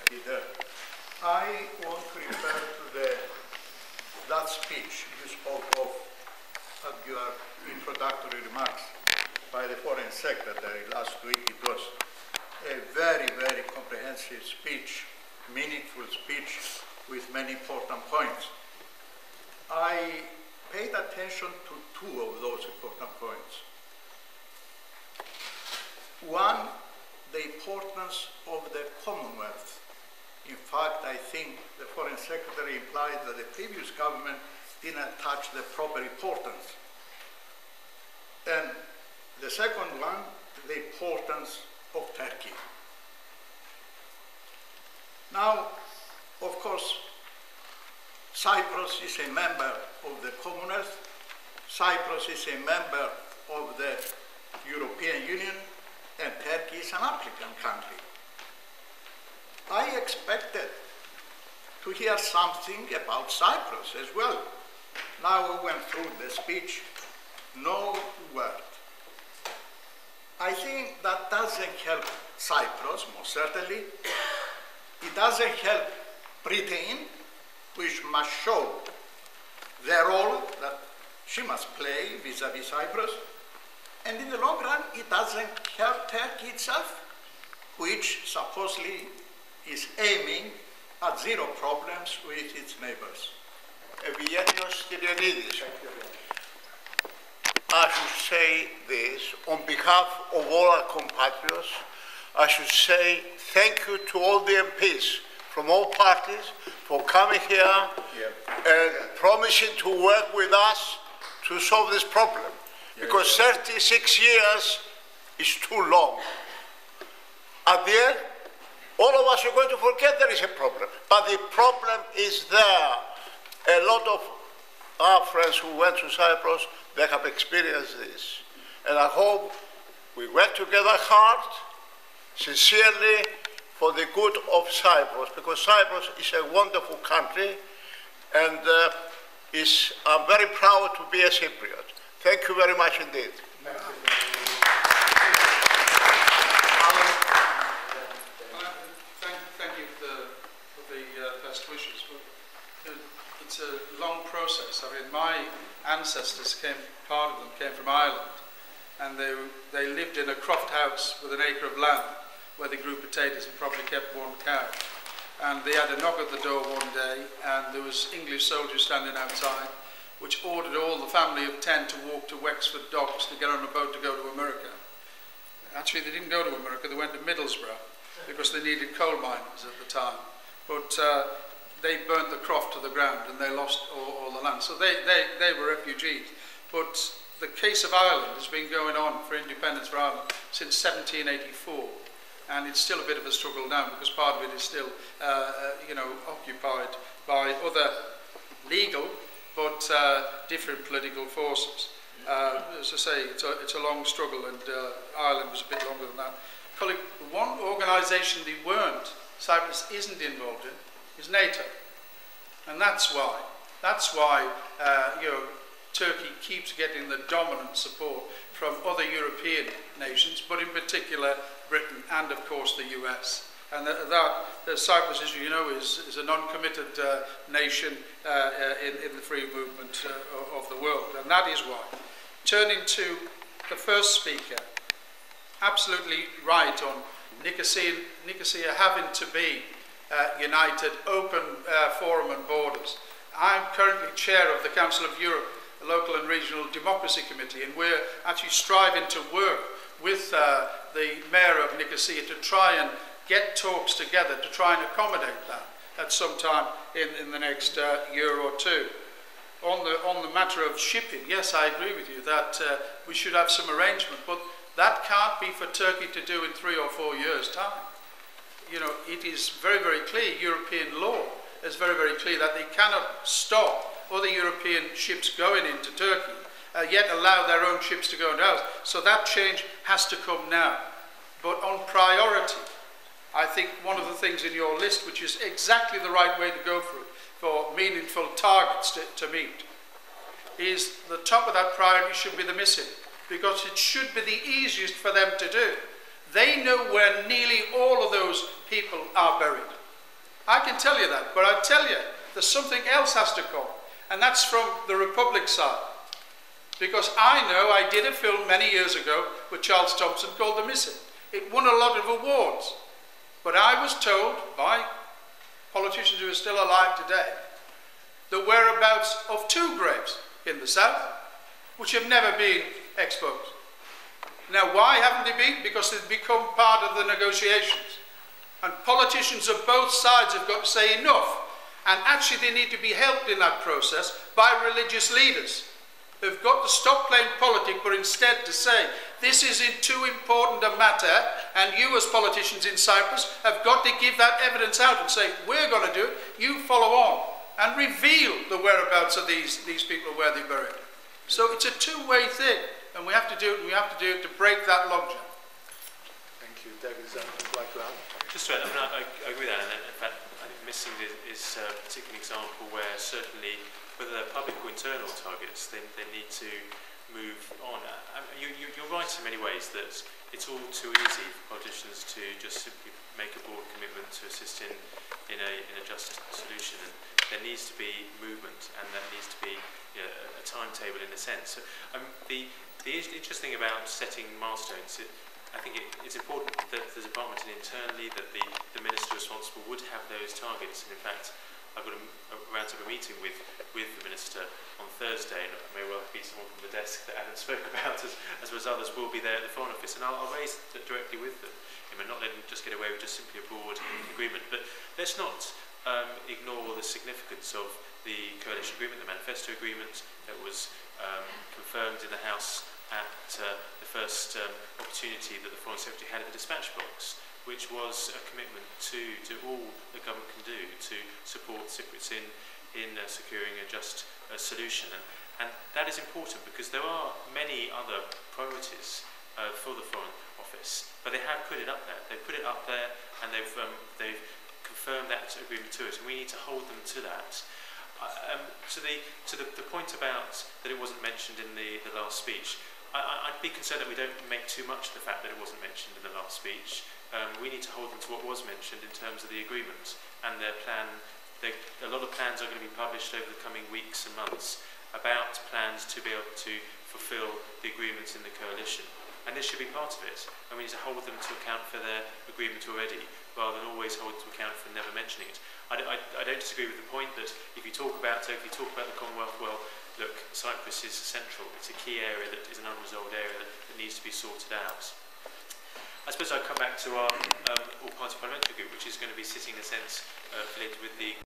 Peter. I want to refer to that speech you spoke of at your introductory remarks by the Foreign Secretary last week. It was a very, very comprehensive speech, meaningful speech with many important points. I paid attention to two of those important points. One, the importance of the Commonwealth. In fact, I think the Foreign Secretary implied that the previous government didn't attach the proper importance. And the second one, the importance of Turkey. Now, of course, Cyprus is a member of the Commonwealth. Cyprus is a member of the European Union, and Turkey is an applicant country. I expected to hear something about Cyprus as well. Now we went through the speech, no word. I think that doesn't help Cyprus, most certainly. It doesn't help Britain, which must show the role that she must play vis-à-vis Cyprus. And in the long run, it doesn't help Turkey itself, which supposedly is aiming at zero problems with its neighbors. I should say this, on behalf of all our compatriots, I should say thank you to all the MPs from all parties for coming here and promising to work with us to solve this problem. Because 36 years is too long. At the end, all of us are going to forget there is a problem. But the problem is there. A lot of our friends who went to Cyprus, they have experienced this. And I hope we work together hard, sincerely, for the good of Cyprus, because Cyprus is a wonderful country, and I'm very proud to be a Cypriot. Thank you very much indeed. Thank you for the best wishes. It's a long process. I mean, my ancestors part of them came from Ireland, and they lived in a croft house with an acre of land where they grew potatoes and probably kept one cow. And they had a knock at the door one day, and there was English soldiers standing outside, which ordered all the family of 10 to walk to Wexford docks to get on a boat to go to America. Actually, they didn't go to America, they went to Middlesbrough, because they needed coal miners at the time. But they burnt the croft to the ground, and they lost all the land. So they were refugees. But the case of Ireland has been going on for independence for Ireland since 1784. And it's still a bit of a struggle now, because part of it is still, occupied by other legal but different political forces. As I say, it's a long struggle, and Ireland was a bit longer than that. Colleague, one organisation Cyprus isn't involved in, is NATO, and that's why Turkey keeps getting the dominant support from other European nations, but in particular Britain and, of course, the US. And that Cyprus, as you know, is a non-committed nation in the free movement of the world, and that is why. Turning to the first speaker, absolutely right on Nicosia having to be united, open forum and borders. I'm currently chair of the Council of Europe, the Local and Regional Democracy Committee, and we're actually striving to work with the Mayor of Nicosia to try and get talks together to try and accommodate that at some time in the next year or two. On the matter of shipping, yes, I agree with you that we should have some arrangement, but that can't be for Turkey to do in 3 or 4 years' time. You know, it is very, very clear, European law is very, very clear that they cannot stop other European ships going into Turkey, yet allow their own ships to go into ours. So that change has to come now. But on priority, I think one of the things in your list, which is exactly the right way to go for meaningful targets to meet, is the top of that priority should be the missing, because it should be the easiest for them to do. They know where nearly all of those people are buried. I can tell you that, but I tell you, there's something else has to come, and that's from the Republic side. Because I know I did a film many years ago with Charles Thompson called The Missing. It won a lot of awards, but I was told by politicians who are still alive today the whereabouts of 2 graves in the south, which have never been exposed. Now, why haven't they been? Because they've become part of the negotiations. And politicians of both sides have got to say enough. And actually they need to be helped in that process by religious leaders. They've got to stop playing politics, but instead to say, this is too important a matter, and you as politicians in Cyprus have got to give that evidence out and say, we're going to do it, you follow on, and reveal the whereabouts of these people where they're buried. So it's a two-way thing, and we have to do it, and we have to do it to break that logjam. Thank you. David, is that anything you'd like to add? Just to add, I agree with that, and in fact, I think missing is a particular example where certainly, whether they're public or internal targets, they need to move on. You're right in many ways that it's all too easy for politicians to just simply make a broad commitment to assist in a just solution, and there needs to be movement, and there needs to be a timetable in a sense. So, the interesting thing about setting milestones, I think it's important that the department and internally that the minister responsible would have those targets, and in fact I've got a round-table meeting with the minister on Thursday, and it may well be someone from the desk that Adam spoke about, as well as others will be there at the Foreign Office, and I'll raise that directly with them. Not let them just get away with just simply a broad agreement, but let's not ignore the significance of the coalition agreement, the manifesto agreement that was confirmed in the House at the first opportunity that the Foreign Secretary had at the dispatch box, which was a commitment to all the government can do to support Cypriots in securing a just solution. And that is important because there are many other priorities for the Foreign Office, but they have put it up there. They've put it up there, and they've confirmed that agreement to it, and we need to hold them to that. To the point about that it wasn't mentioned in the last speech, I'd be concerned that we don't make too much of the fact that it wasn't mentioned in the last speech. We need to hold them to what was mentioned in terms of the agreement and their plan. A lot of plans are going to be published over the coming weeks and months about plans to be able to fulfil the agreements in the coalition. And this should be part of it. And we need to hold them to account for their agreement already, rather than always hold to account for never mentioning it. I don't disagree with the point that if you talk about the Commonwealth, well, look, Cyprus is central. It's a key area that is an unresolved area that needs to be sorted out. I suppose I'll come back to our all-party parliamentary group, which is going to be sitting, in a sense, affiliated with the